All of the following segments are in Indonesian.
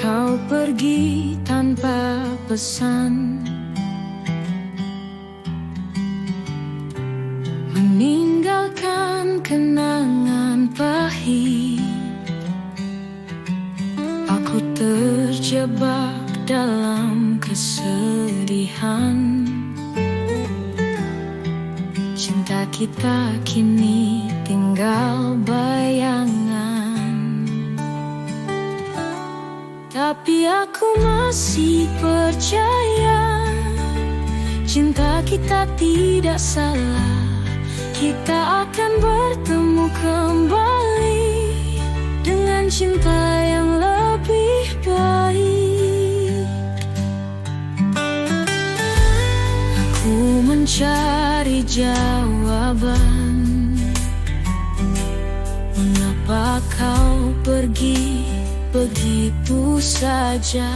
Kau pergi tanpa pesan, meninggalkan kenangan pahit. Aku terjebak dalam kesedihan. Cinta kita kini tinggal bayangan, tapi aku masih percaya cinta kita tidak salah. Kita akan bertemu kembali dengan cinta yang lebih baik. Aku mencari jawaban, mengapa kau pergi begitu saja.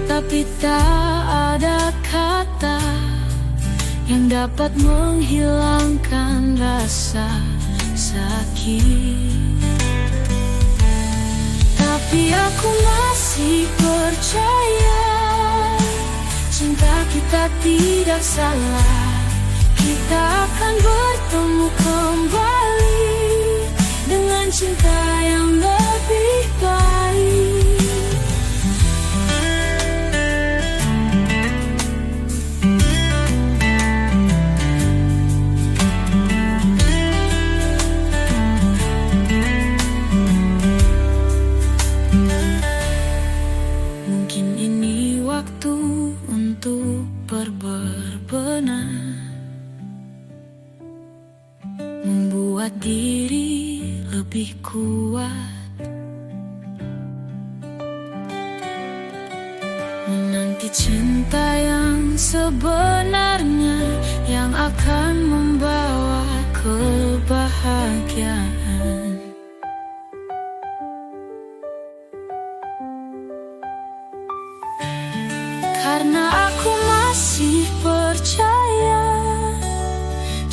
Tapi tak ada kata yang dapat menghilangkan rasa sakit. Tapi aku masih percaya cinta kita tidak salah. Kita akan bertemu kembali dengan cinta yang lebih baik. Mungkin ini waktu untuk berbenah, membuat diri lebih kuat, menanti cinta yang sebenarnya yang akan membawa kebahagiaan. Karena aku masih percaya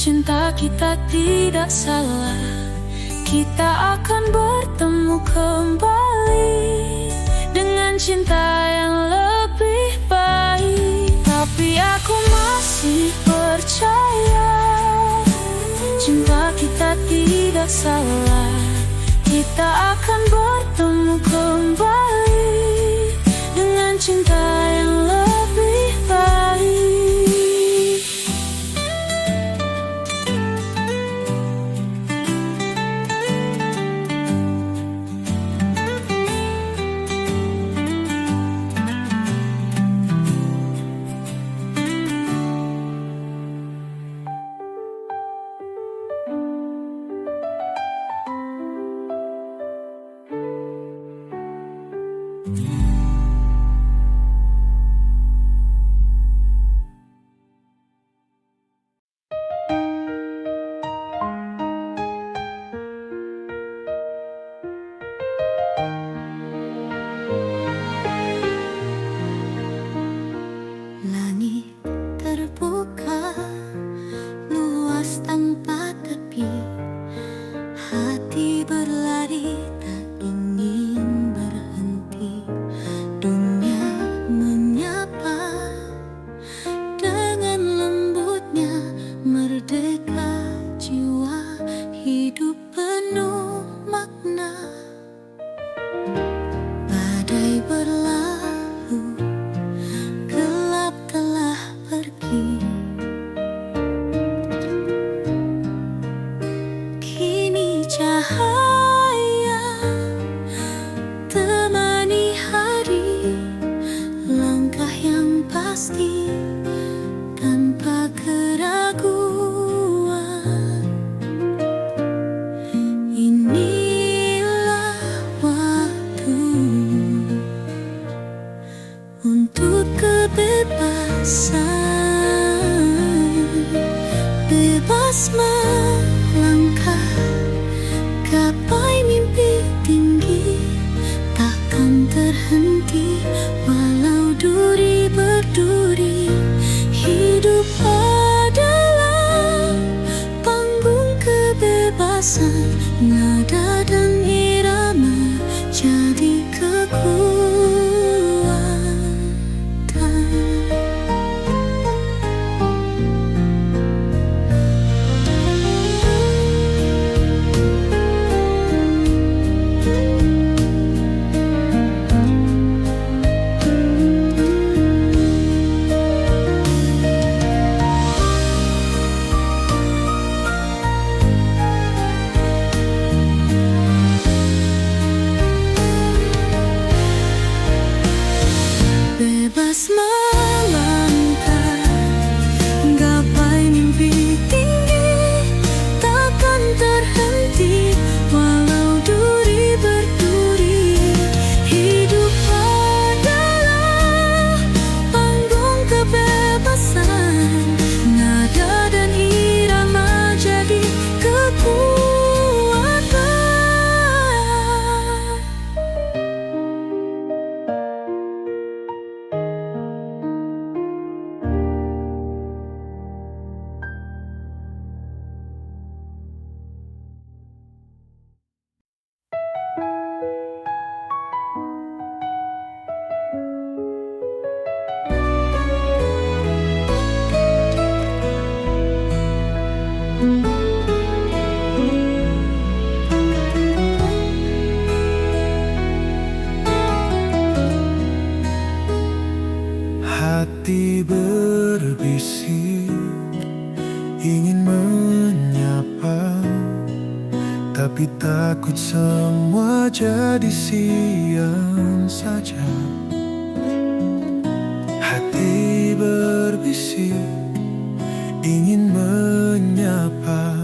cinta kita tidak salah. Kita akan bertemu kembali dengan cinta yang lebih baik. Tapi aku masih percaya cinta kita tidak salah. Kita akan bertemu kembali dengan cinta yang lebih baik. Langit terbuka luas tanpa tepi, hati berlari tak ingin berhenti. Dunia menyapa dengan lembutnya, merdeka jiwa, hidup penuh makna. Badai berlalu, gelap telah pergi, kini cahaya temani hari. Langkah yang pasti tanpa keraguan. Inilah waktu untuk kebebasan, bebas melangkah, gapai mimpi tinggi, takkan terhenti walau duri berduri. Hidup adalah panggung kebebasan, nada dan irama Hati berbisik ingin menyapa, tapi takut semua jadi siang saja. Hati berbisik ingin menyapa,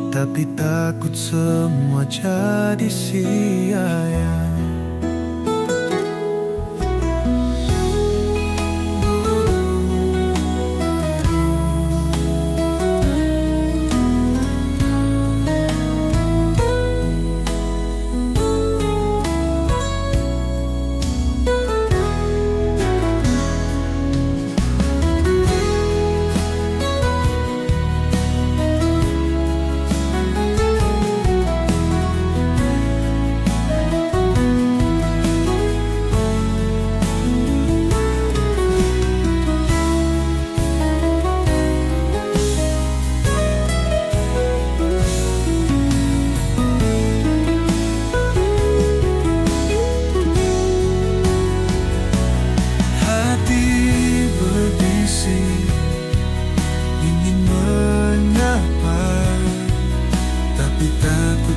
tapi takut semua jadi sia-sia.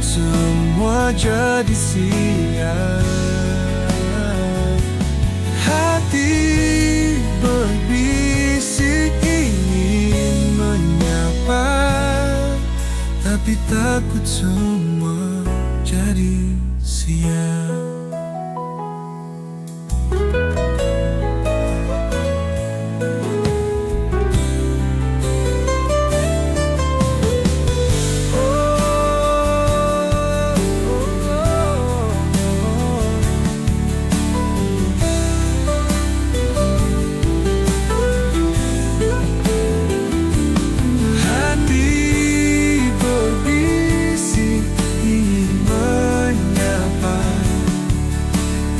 Semua jadi sia. Hati berbisik ingin menyapa, tapi takut semua jadi sia.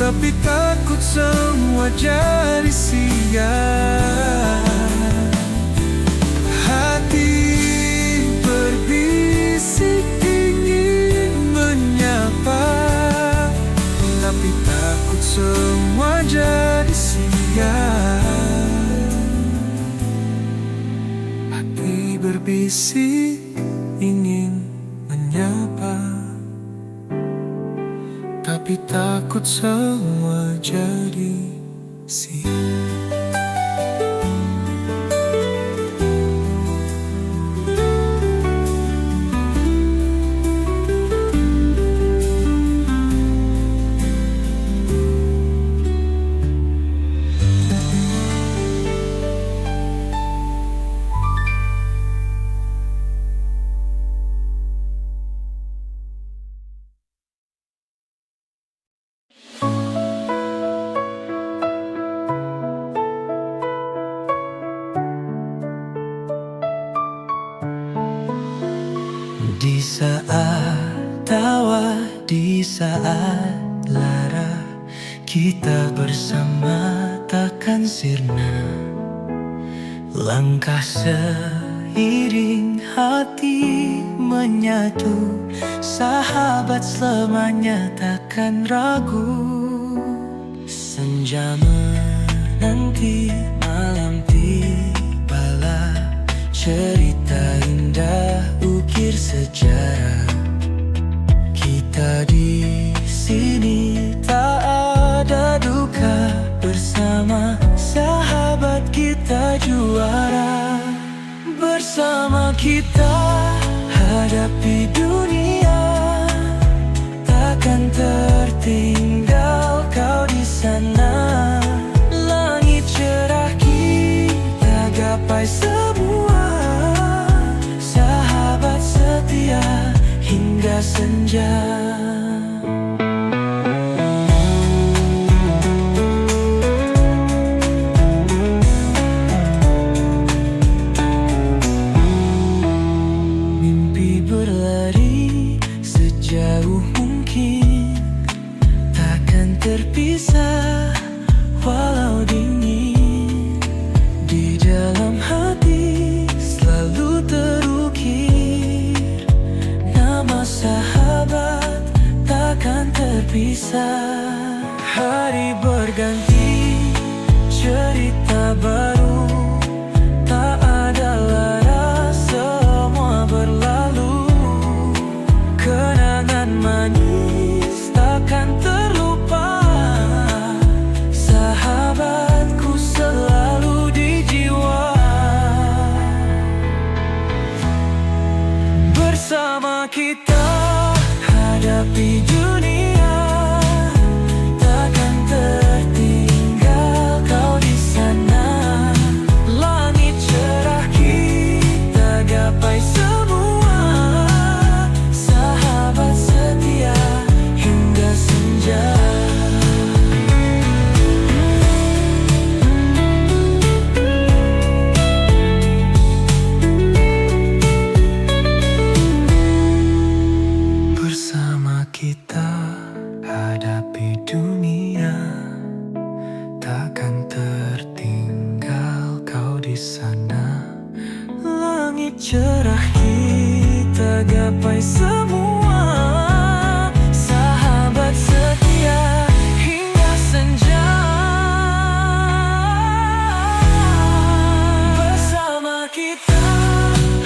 Tapi takut semua jadi sia. Hati berbisik ingin menyapa, tapi takut semua jadi sia. Hati berbisik ingin menyapa, tapi takut semua jadi sia. Di saat tawa, di saat lara, kita bersama takkan sirna. Langkah seiring hati menyatu, sahabat selamanya takkan ragu. Senja menanti malam tibalah, cerita indah ukir sejarah. Kita di sini tak ada duka, bersama sahabat kita juara. Bersama kita hadapi dunia, takkan tertinggal kau di sana. Langit cerah kita gapai semua, sahabat setia hingga senja. Mimpi berlari sejauh mungkin, takkan terpisah walau dingin. Di dalam hati selalu terukir terpisah. Hari berganti, cerita baru, tak ada lara, semua berlalu. Kenangan manis takkan terlupa, sahabatku selalu di jiwa. Bersama kita hadapi dunia, takkan tertinggal kau di sana. Langit cerah kita gapai semua, sahabat setia hingga senja. Bersama kita hadapi dunia, takkan tertinggal kau di sana. Langit cerah kita gapai semua, sahabat setia hingga senja. Bersama kita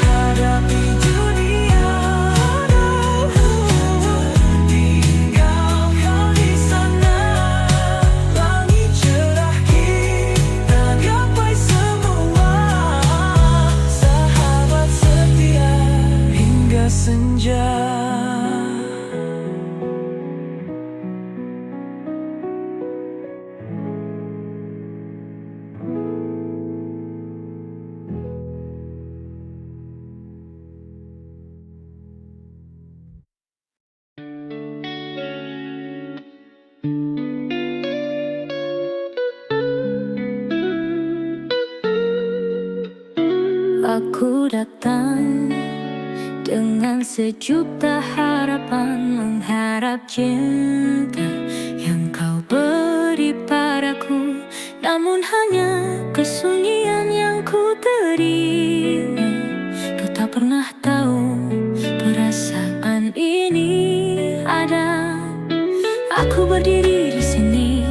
hadapi dunia, tinggal kau di sana. Langit cerah kita gapai semua, sahabat setia hingga senja. Aku datang dengan sejuta harapan, mengharap cinta yang kau beri padaku. Namun hanya kesunyian yang ku terima. Kau tak pernah tahu perasaan ini ada. Aku berdiri di sini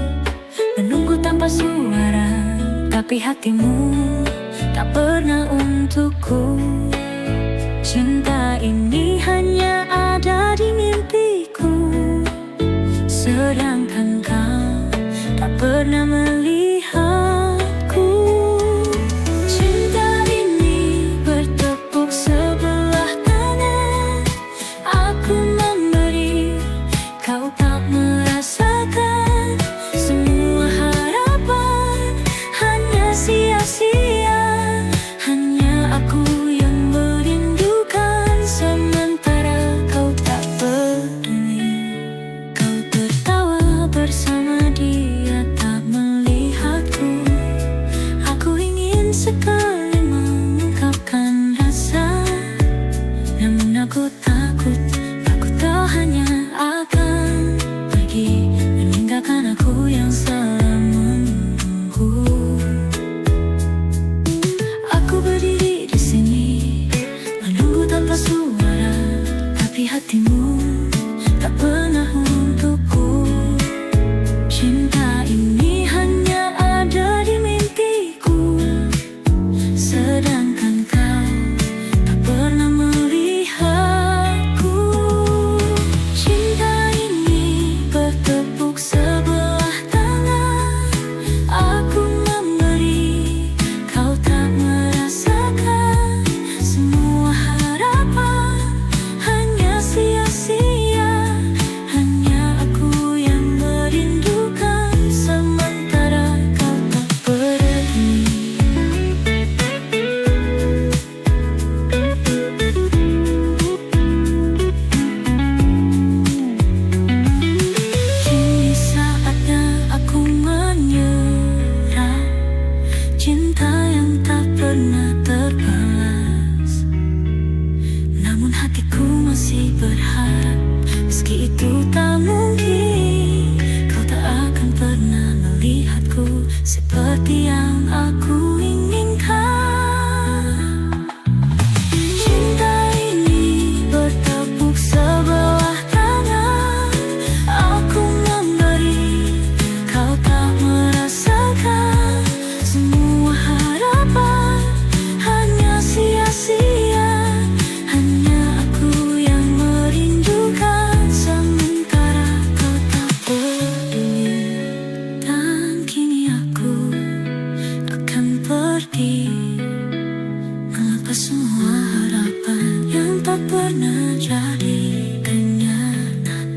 menunggu tanpa suara, tapi hatimu tak pernah untukku. Cinta ini hanya ada di mimpiku, sedangkan kau tak pernah melihatku. Cinta ini bertepuk sebelah tangan. Aku memberi, kau tak merasakan. Semua harapan hanya sia-sia. Hanya aku yang merindukan sementara. tak pernah jadi kenyataan.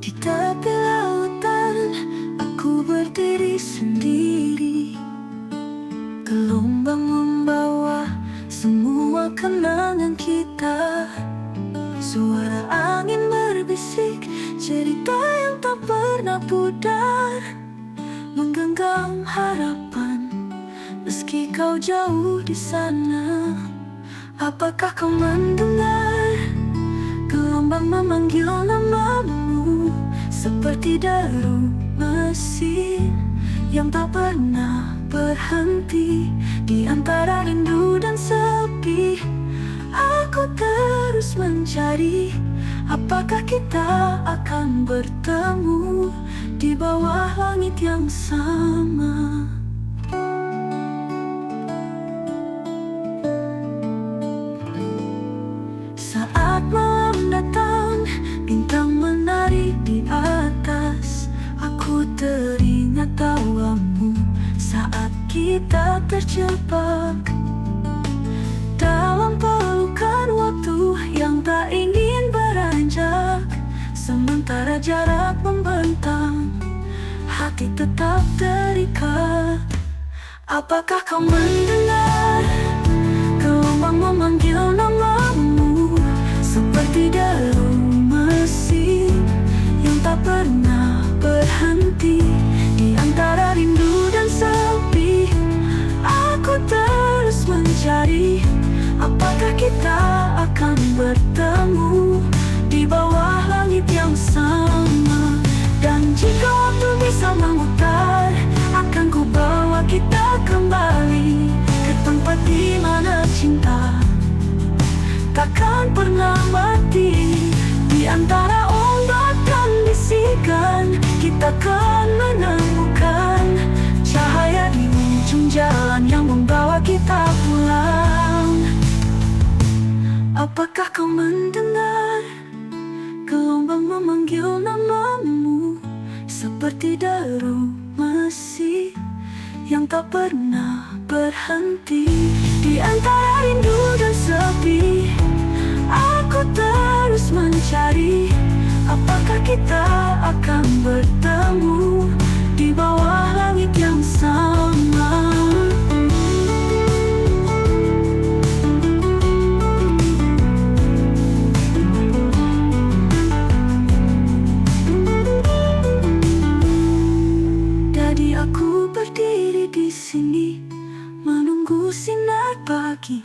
Di tepi lautan aku berdiri sendiri. Gelombang membawa semua kenangan kita. Suara angin berbisik cerita yang tak pernah pudar, menggenggam harapan meski kau jauh di sana. Apakah kau mendengar gelombang memanggil namamu, seperti deru mesin yang tak pernah berhenti di antara rindu dan sepi. Aku terus mencari, apakah kita akan bertemu di bawah langit yang sama. Saat malam datang, bintang menari di atas, aku teringat tawamu saat kita terjebak dalam pelukan waktu yang tak ingin beranjak. Sementara jarak membentang, hati tetap terikat. Apakah kau mendengar gelombang memanggil namamu, seperti deru mesin yang tak pernah berhenti di antara rindu dan sepi. Aku terus mencari, apakah kita akan bertemu di bawah langit yang sama. Dan jika waktu bisa memutar, akan ku bawa kita kembali ke tempat di mana cinta takkan pernah mati. Di antara ombak dan bisikan, kita akan menemukan cahaya di ujung jalan yang membawa kita pulang. Apakah kau mendengar gelombang memanggil namamu, seperti deru mesin yang tak pernah berhenti di antara rindu dan sepi. Aku terus mencari, apakah kita akan bertemu di bawah langit yang sama. Jadi aku berdiri di sini, menunggu sinar pagi,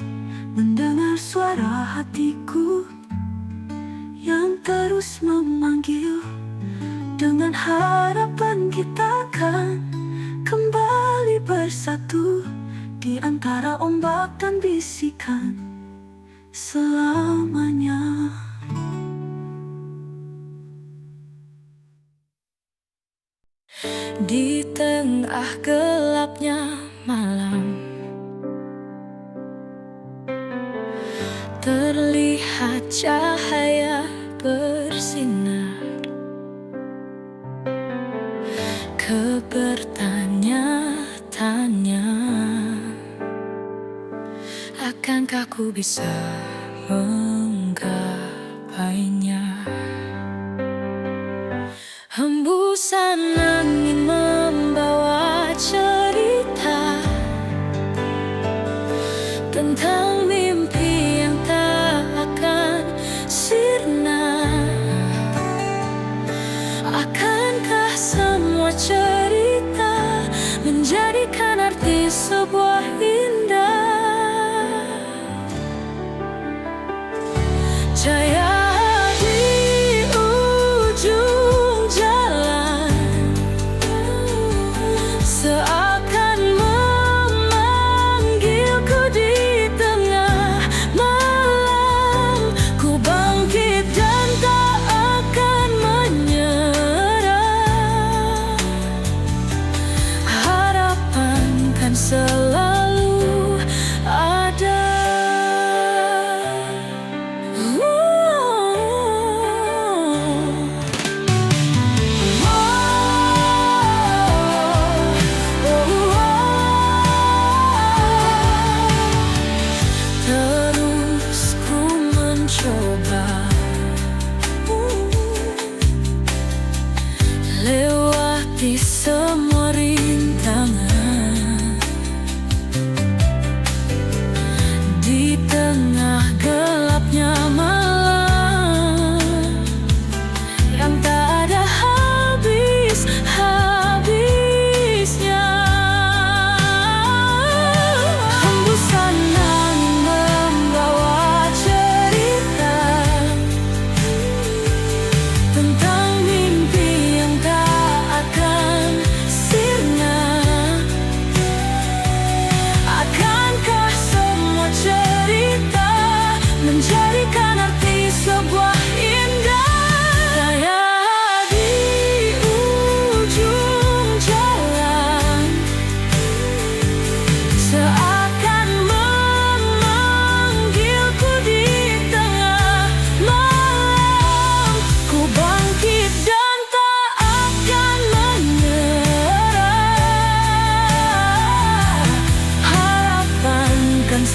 mendengar suara hatiku yang terus memanggil, dengan harapan kita akan kembali bersatu di antara ombak dan bisikan selamanya. Di tengah gelapnya malam, terlihat cahaya bersinar. Ku bertanya-tanya, akankah ku bisa menggapainya? Hembusan angin membawa cerita tentang mimpi yang tak akan sirna. Akankah semua cerita menjadikan arti sebuah indah jaya di ujung jalan, seakan memanggilku di tengah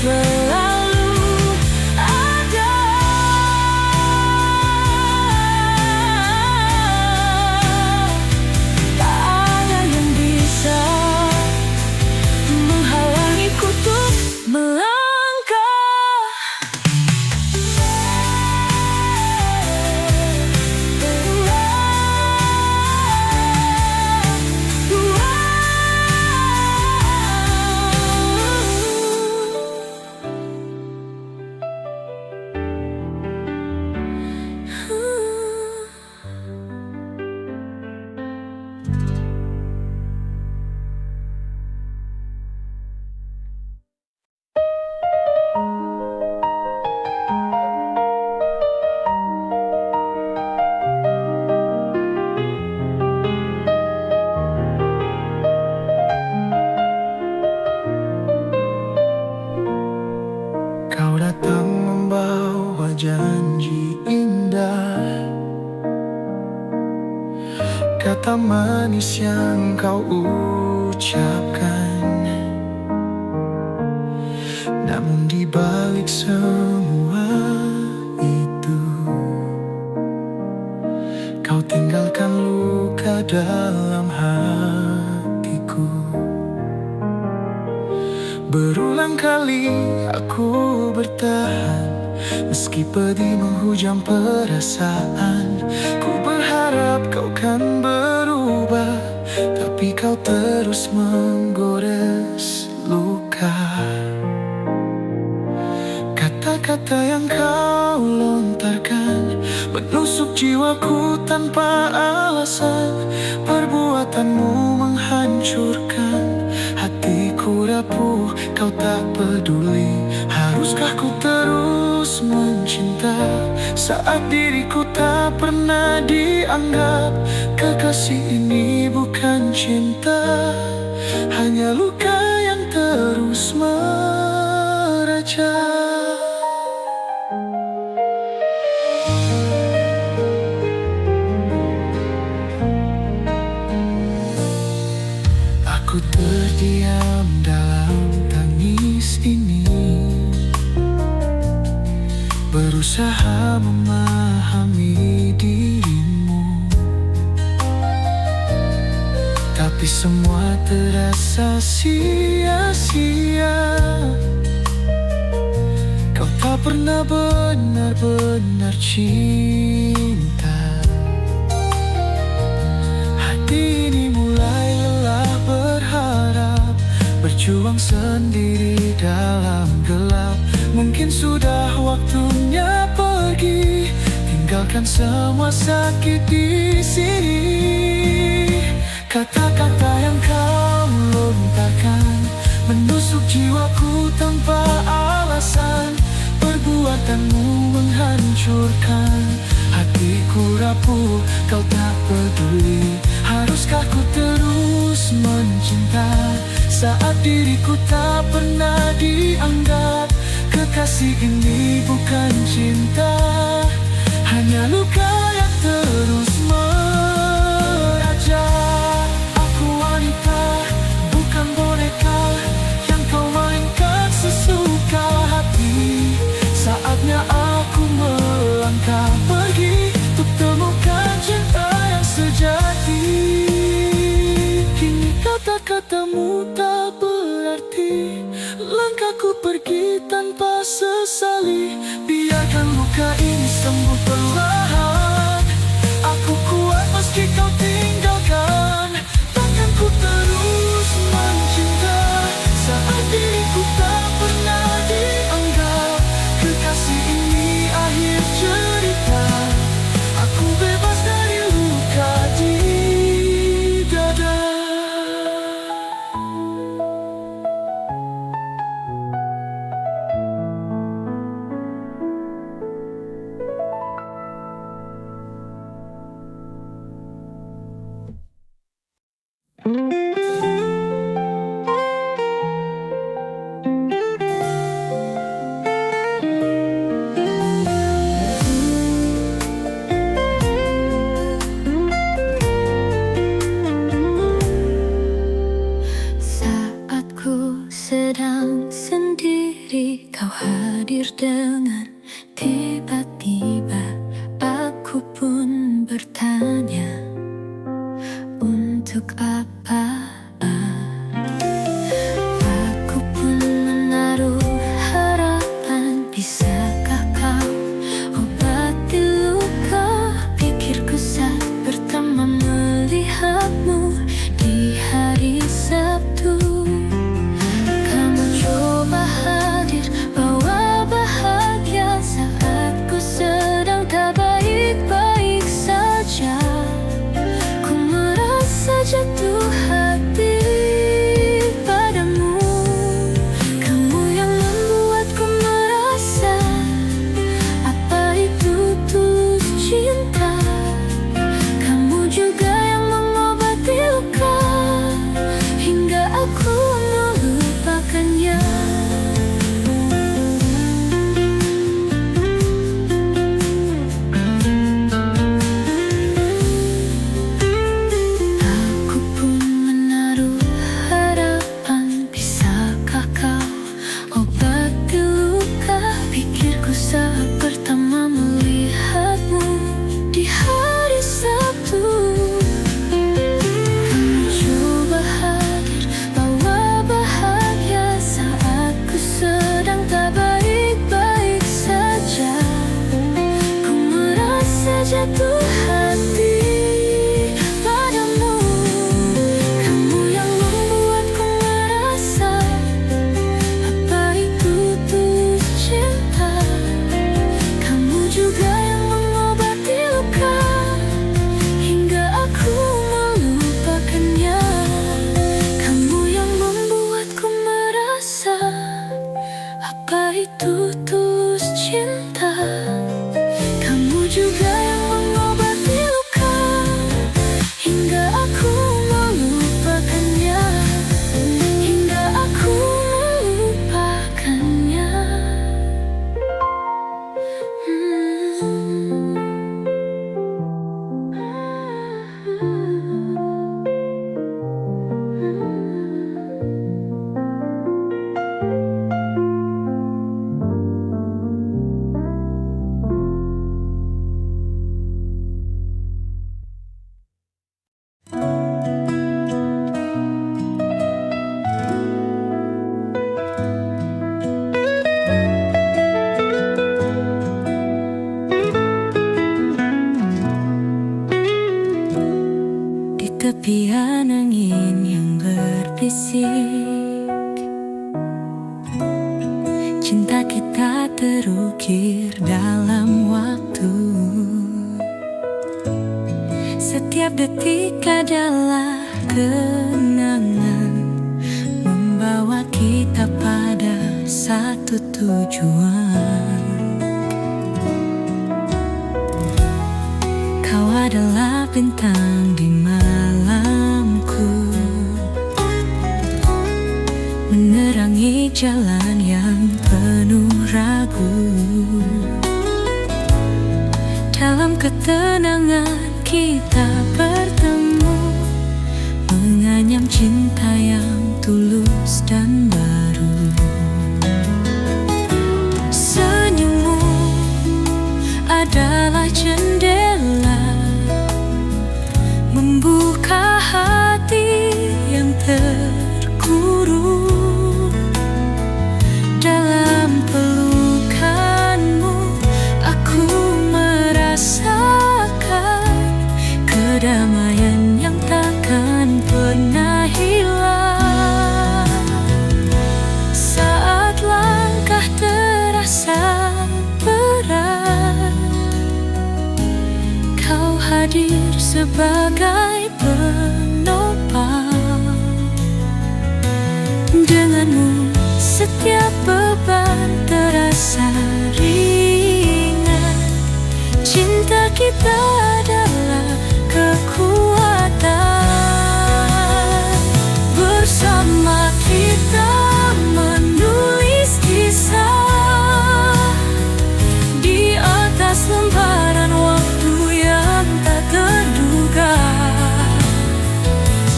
selalu ada. Tak ada yang bisa menghalangiku untuk melangkah. Kau datang membawa janji indah, kata manis yang kau ucapkan. Namun di balik semua itu, kau tinggalkan luka dalam hatiku. Berulang kali aku bertahan, meski pedih menghujam perasaan. Ku berharap kau kan berubah, tapi kau terus menggores luka. Kata-kata yang kau lontarkan menusuk jiwaku tanpa alasan. Perbuatanmu menghancurkan hatiku rapuh, kau tak peduli. Haruskah ku terus mencinta saat diriku tak pernah dianggap? Kekasih ini bukan cinta, hanya luka yang terus meraja. Aku terdiam dalam tangis ini, berusaha memahami dirimu, tapi semua terasa sia-sia. Kau tak pernah benar-benar cinta. Hati ini mulai lelah berharap, berjuang sendiri dalam gelap. Mungkin sudah waktunya pergi, tinggalkan semua sakit di sini. Kata-kata yang kau lontarkan menusuk jiwaku tanpa alasan. Perbuatanmu menghancurkan hatiku rapuh, kau tak peduli. Haruskah ku terus mencinta saat diriku tak pernah dianggap? Kekasih ini bukan cinta, hanya luka yang terus meraja. Aku wanita, bukan boneka yang kau mainkan sesuka hati. Saatnya aku melangkah pergi untuk temukan cinta yang sejati. Kini kata-katamu tak berarti, langkahku pergi tanpa sesali. Biarkan luka ini sembuh perlahan. Aku kuat meski kau tinggalkan. Takkan ku terus mencinta saat diriku tak pernah dianggap. Kekasih ini akhir cerita, aku bebas dari luka di dada. diri kau hadir dengan tiba-tiba. Aku pun bertanya, untuk apa? Aku pun menaruh harapan, bisakah kau obati luka pikirku saat pertama melihatmu di hari Sabtu. Kamu coba hadir, bawa bahagia saat ku sedang tak baik-baik saja. Ku merasa jatuh hati padamu. Kamu yang membuatku merasa apa itu tulus cinta. Kamu juga yang mengobati luka hingga aku melupakannya. Aku pun menaruh harapan, bisakah kau obati luka pikirku saat pertama melihatmu di hari Sabtu. Kamu coba hadir, bawa bahagia saat ku sedang tak baik-baik saja. Ku merasa jatuh hati padamu. Kamu yang membuatku merasa apa itu tulus cinta. Kamu juga yang mengobati luka hingga aku melupakannya. Kamu yang membuatku merasa apa itu tulus cinta. Kamu juga yang mengobati luka hingga aku melupakannya. Hingga aku melupakannya. Di tepian angin yang berbisik, cinta kita terukir dalam waktu. Setiap detik adalah kenangan, membawa kita pada satu tujuan. Kau adalah bintang di malamku, menerangi jalan yang penuh ragu. Dalam ketenangan kita bertemu, menganyam cinta yang tulus dan baru. Senyummu adalah jendela, membuka hati yang terkurung. Dalam pelukanmu aku merasakan kedamaian yang takkan pernah hilang. Saat langkah terasa berat, kau hadir sebagai penopang. Denganmu setiap beban terasa ringan. Cinta kita adalah kekuatan. Bersama kita menulis kisah di atas lembaran waktu yang tak terduga.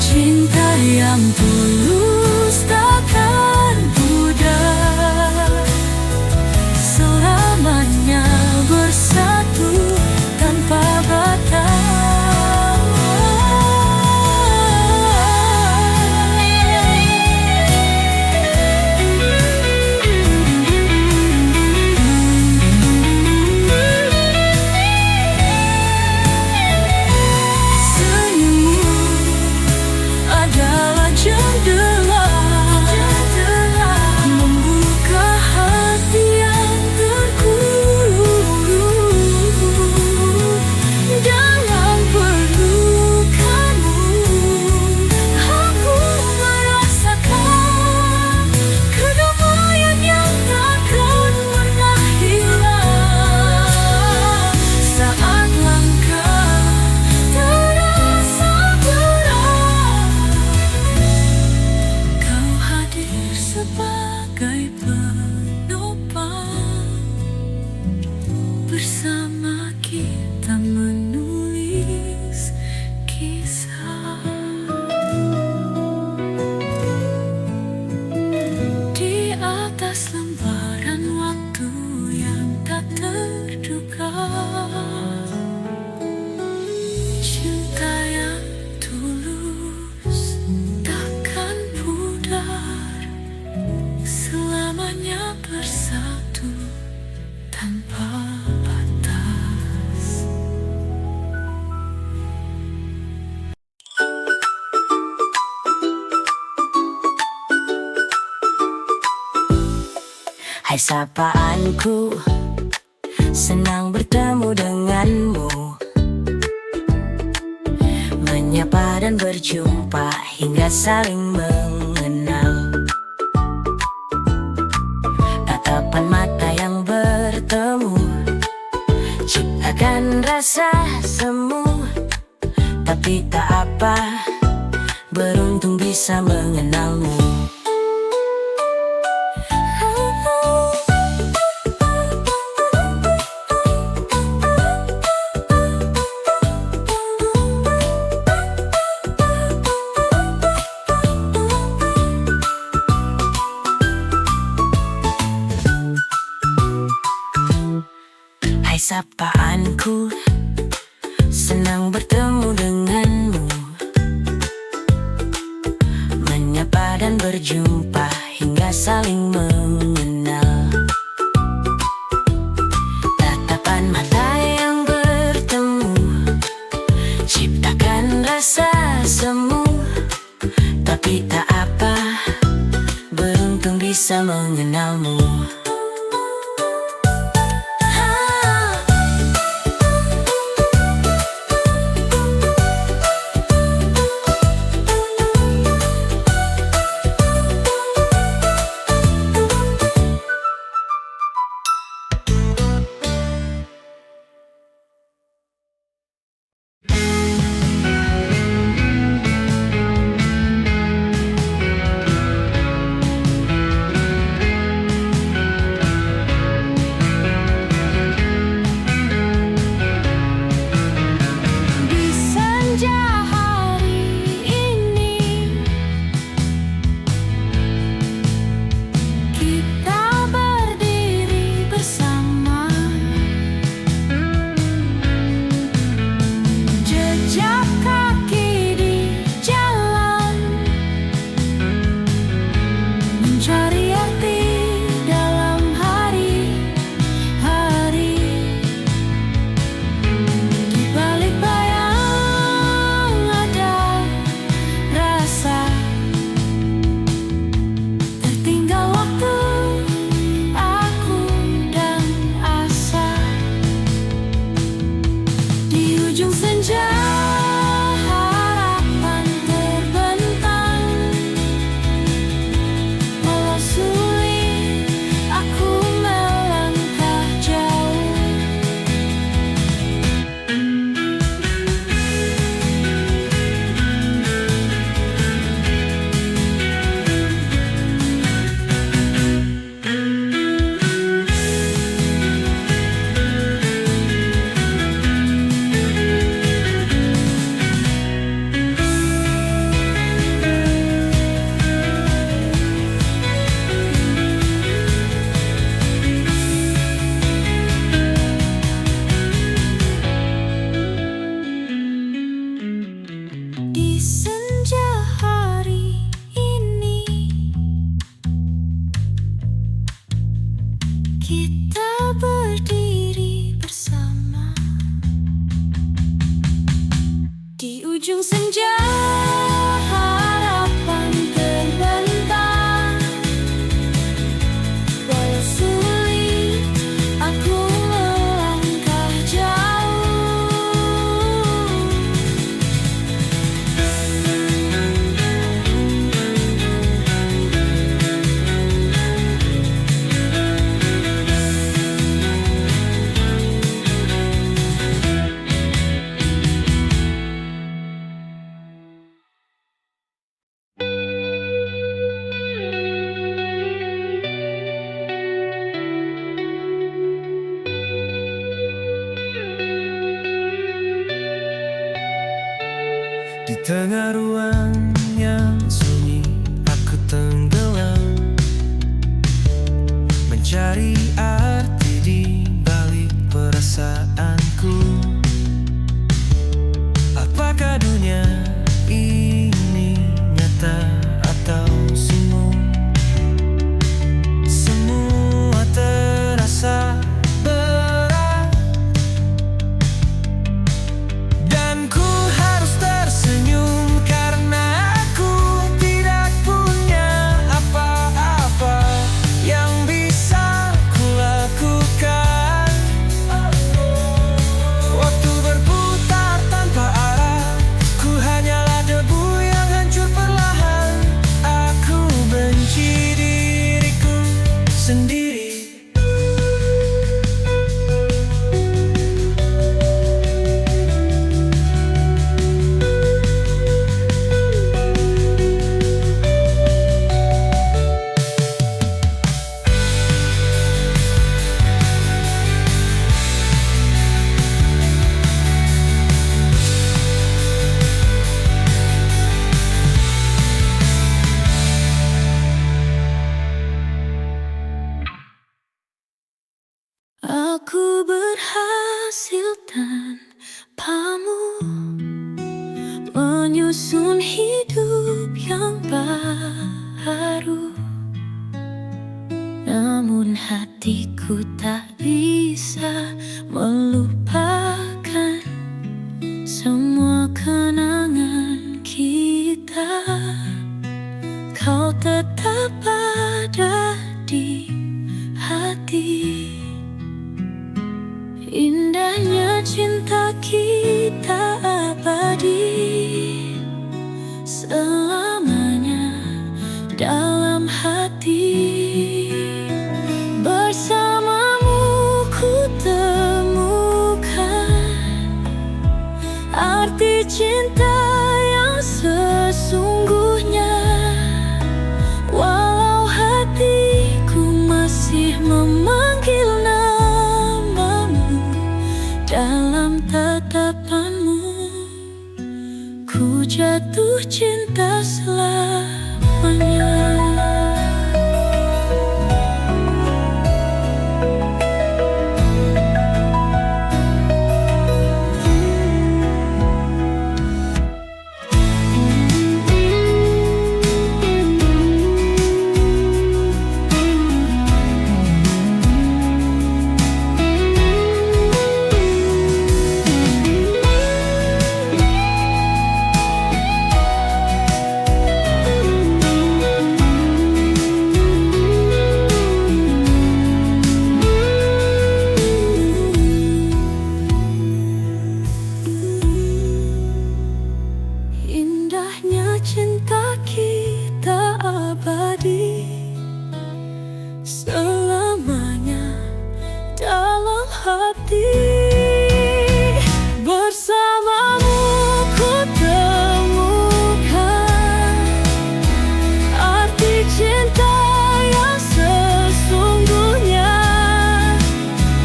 Cinta yang tulus takkan pudar. Hai sapaanku, senang bertemu denganmu. Menyapa dan berjumpa hingga saling mengenal. Tatapan mata yang bertemu ciptakan rasa semu. Tapi tak apa, beruntung bisa mengenalmu. Hai sapaanku, senang bertemu denganmu. Menyapa dan berjumpa hingga saling mengenal. Tatapan mata yang bertemu ciptakan rasa semu. Tapi tak apa, beruntung bisa mengenalmu. Kita berdiri bersama di ujung senja, harapan terbentang. Walau sulit, aku melangkah jauh. Di tengah ruang yang sunyi, aku tenggelam mencari arti di balik perasaanku. Apakah dunia ini nyata atau semu? Semua terasa berat, dan ku harus tersenyum karena aku tidak punya apa-apa yang bisa namun hatiku tak bisa melupakan semua kenangan kita. Kau tetap ada di hati. Indahnya cinta kita abadi selamanya dalam hati. Bersamamu ku temukan arti cinta yang sesungguhnya. Walau hatiku masih memanggil namamu, dalam tatapanmu ku jatuh cinta selamanya. Indahnya cinta kita abadi selamanya dalam hati. Bersamamu ku temukan arti cinta yang sesungguhnya.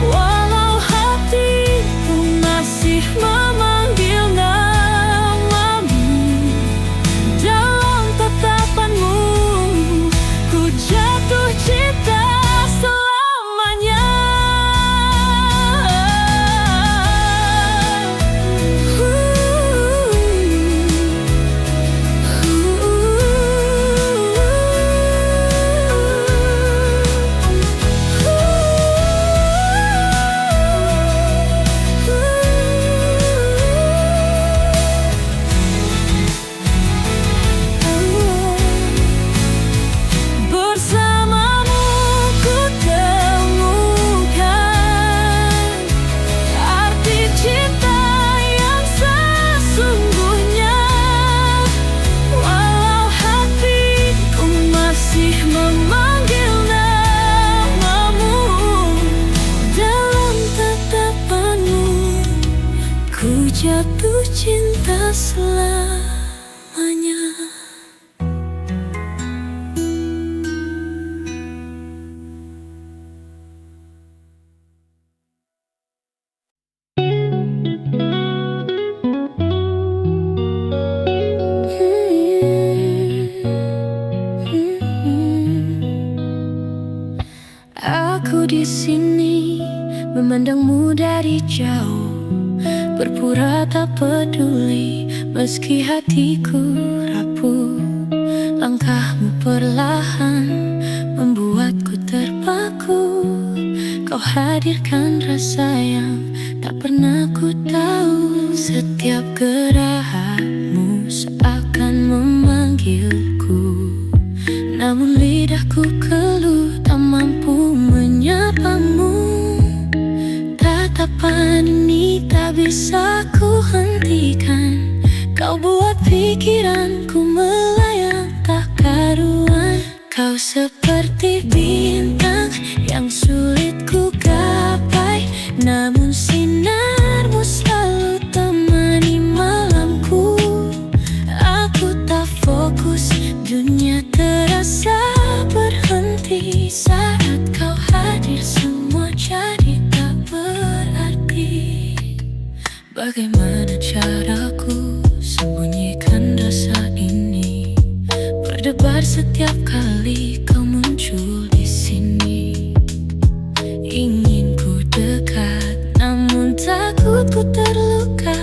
Walau hatiku masih memanggil namamu, dalam tatapanmu ku jatuh cinta selamanya. Bersamamu ku temukan arti cinta yang sesungguhnya. Walau hatiku masih memanggil namamu, dalam tatapanmu ku jatuh cinta selamanya. Aku di sini memandangmu dari jauh, berpura tak peduli meski hatiku rapuh. Langkahmu perlahan membuatku terpaku. Kau hadirkan rasa yang tak pernah ku tahu. Setiap gerakmu seakan memanggilku, namun lidahku keluh tak mampu menyapamu. Tatapan ini tak bisa ku hentikan. Kau buat pikiranku melayang tak karuan. Kau seperti bintang yang sulit ku gapai, namun sinarmu selalu temani malamku. Aku tak fokus, dunia terasa berhenti. Saat kau hadir semua jadi tak berarti. Bagaimana caraku sembunyikan rasa ini? Berdebar setiap kali kau muncul di sini. Ingin ku dekat, namun takut ku terluka.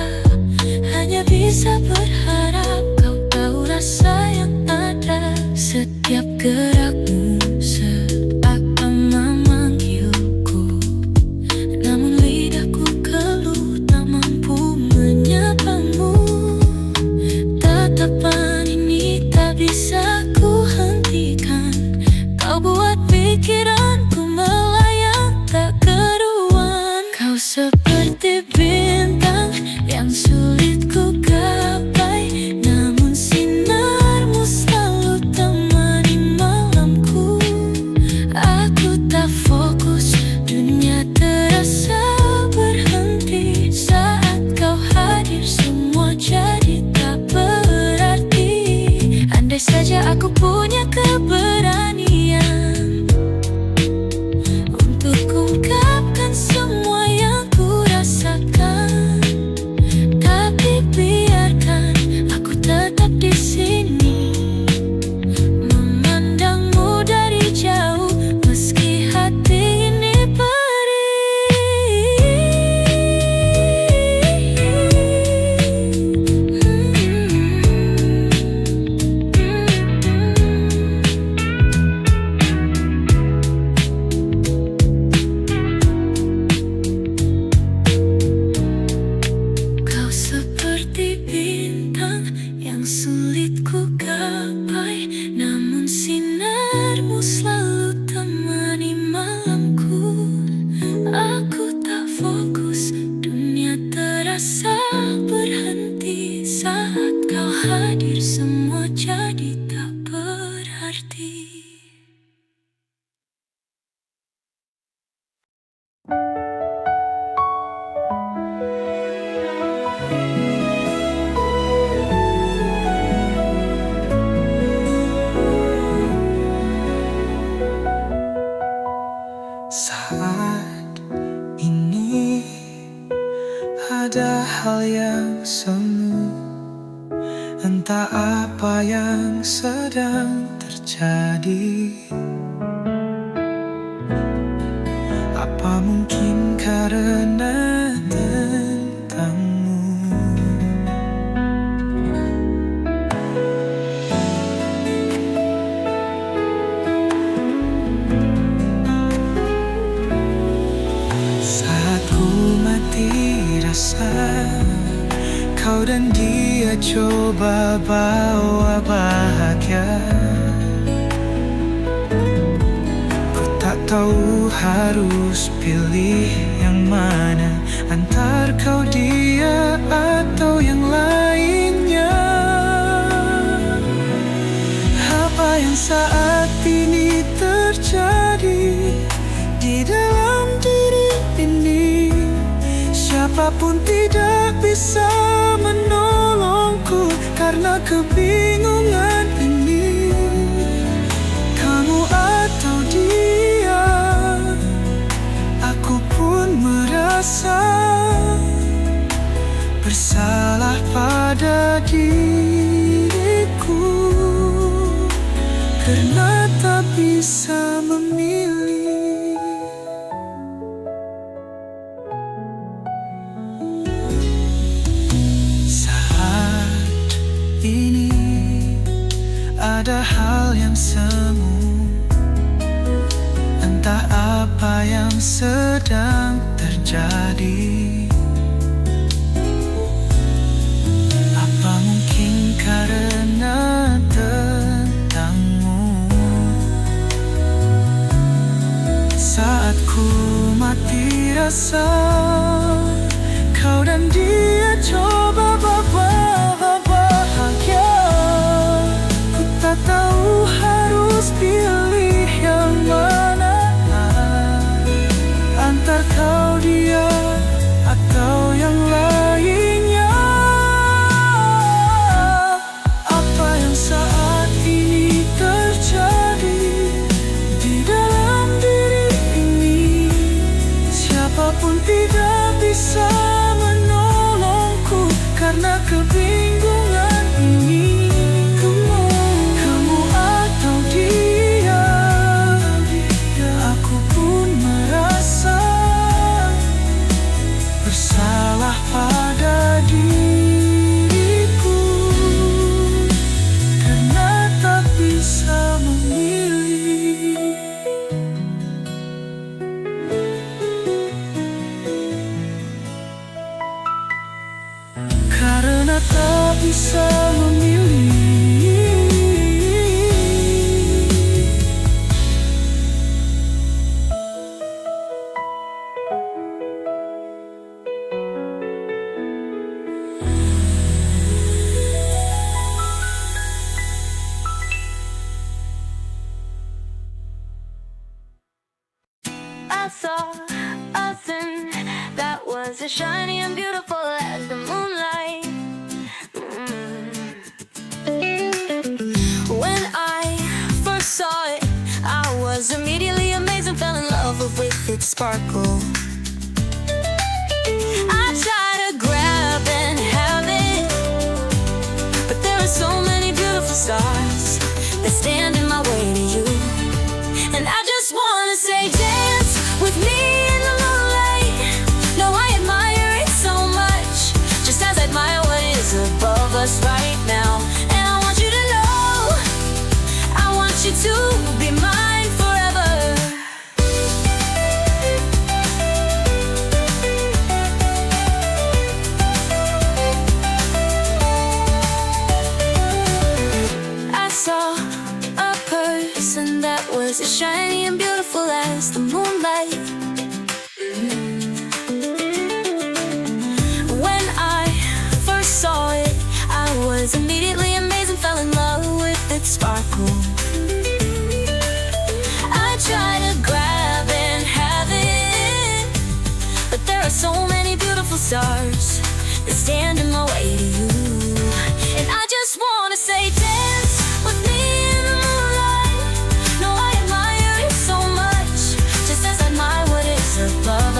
Hanya bisa berharap kau tahu rasa yang ada. Setiap gerakmu seakan Saat ini ada hal yang semu, entah apa yang sedang terjadi. Apa mungkin karena tentangmu? Saat ku mati rasa, kau dan dia coba bawa bahagia. Ku tak tahu harus pilih yang mana, antar kau dia atau yang lainnya. Apa yang saat ini terjadi di dalam diri ini? Siapapun tidak bisa menolongku karena kebingungan ini. Kamu atau dia, aku pun merasa bersalah pada diriku karena tak bisa memilih. Ini ada hal yang semu, entah apa yang sedang terjadi. Apa mungkin karena tentangmu? Saat ku mati rasa, kau dan dia coba bahagia. Ku tak tahu harus pilih yang mana, antar kau dia atau yang lainnya. Apa yang saat ini terjadi di dalam diri ini? Siapapun tidak bisa menolongku karena kebingungan ini. Kamu atau dia, aku pun merasa bersalah pada diriku karena tak bisa memilih. Karena tak bisa memilih. I saw a thing that was as shiny and beautiful as the moonlight. When I first saw it, I was immediately amazed and fell in love with its sparkle. I tried to grab and have it, but there are so many beautiful stars that stand in my way to you. And I just wanna say, dance with me in the moonlight. No, I admire it so much, just as I admire what is above us right now. And I want you to know, I want you to be mine forever. I saw a person that was as shiny and beautiful as the moonlight. When I first saw it, I was immediately amazed and fell in love with its sparkle. I tried to grab and have it, but there are so many beautiful stars that stand in my way to you. And I just wanna say, dance with me in the moonlight. No, I admire it so much, just as I admire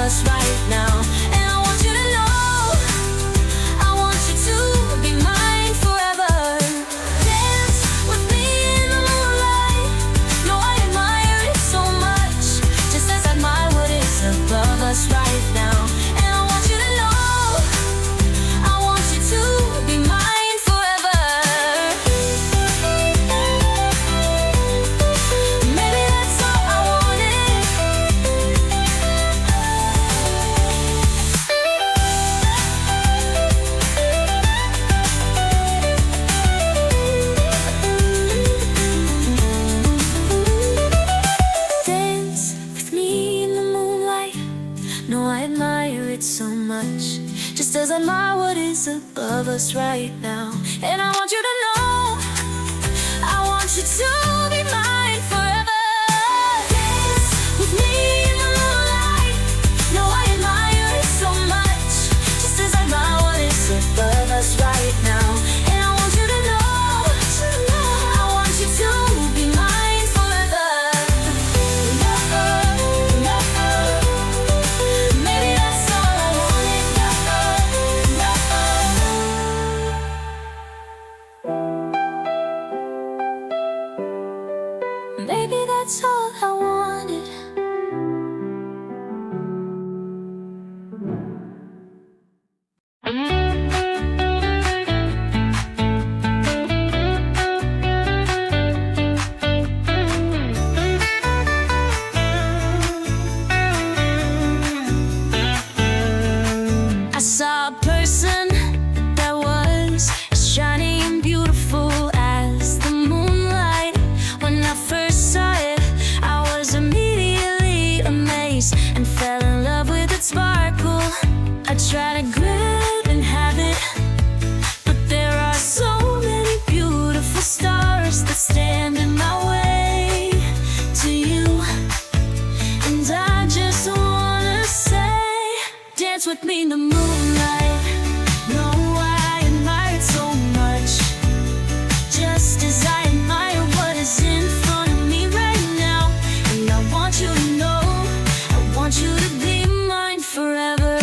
us right now. And I want you to know, I want you to be mine forever. Dance with me in the moonlight. No, I admire it so much, just as I admire what is above us right now. And I want you to know, I want you to be mine forever. Maybe that's all I wanted. Dance with me in the moonlight. No, I admire it so much, just as I admire what is above us right now. And I want you to know, I want you to be mine forever. Dance with me in the moonlight. No, I admire it so much, just as I admire what is above us right now. And I want you to know, I want you to be mine forever. Maybe that's all I wanted. Maybe that's all I wanted. I saw a person that was as shiny and beautiful as the moonlight. When I first saw it, I was immediately amazed and fell in love with its sparkle. I tried to grab and have it, but there are so many beautiful stars that stand in my way to you. And I just wanna say, dance with me in the moonlight. No, I admire it so much, just as I admire what is in front of me right now. And I want you to know, I want you to be mine forever.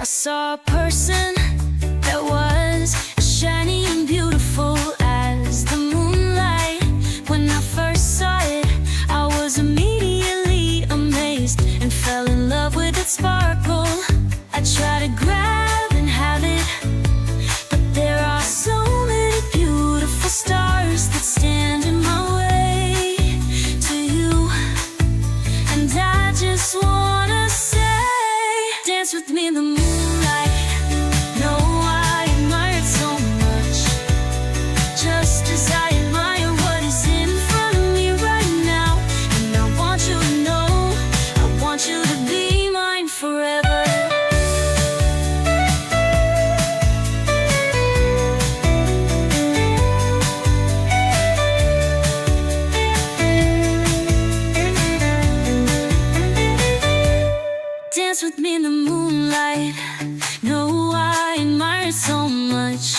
I saw a person that was as shiny and beautiful as the moonlight. When I first saw it, I was immediately amazed and fell in love with its sparkle. I tried to grab and have it, but there are so many beautiful stars that stand in my way to you. And I just wanna say, dance with me in the moonlight. No, I admire it so much, just as I admire what is in front of me right now. And I want you to know, I want you to be mine forever. Dance with me in the moonlight. No, I admire it so much,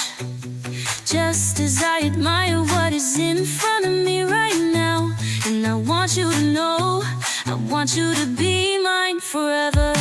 just as I admire what is in front of me right now. And I want you to know, I want you to be mine forever.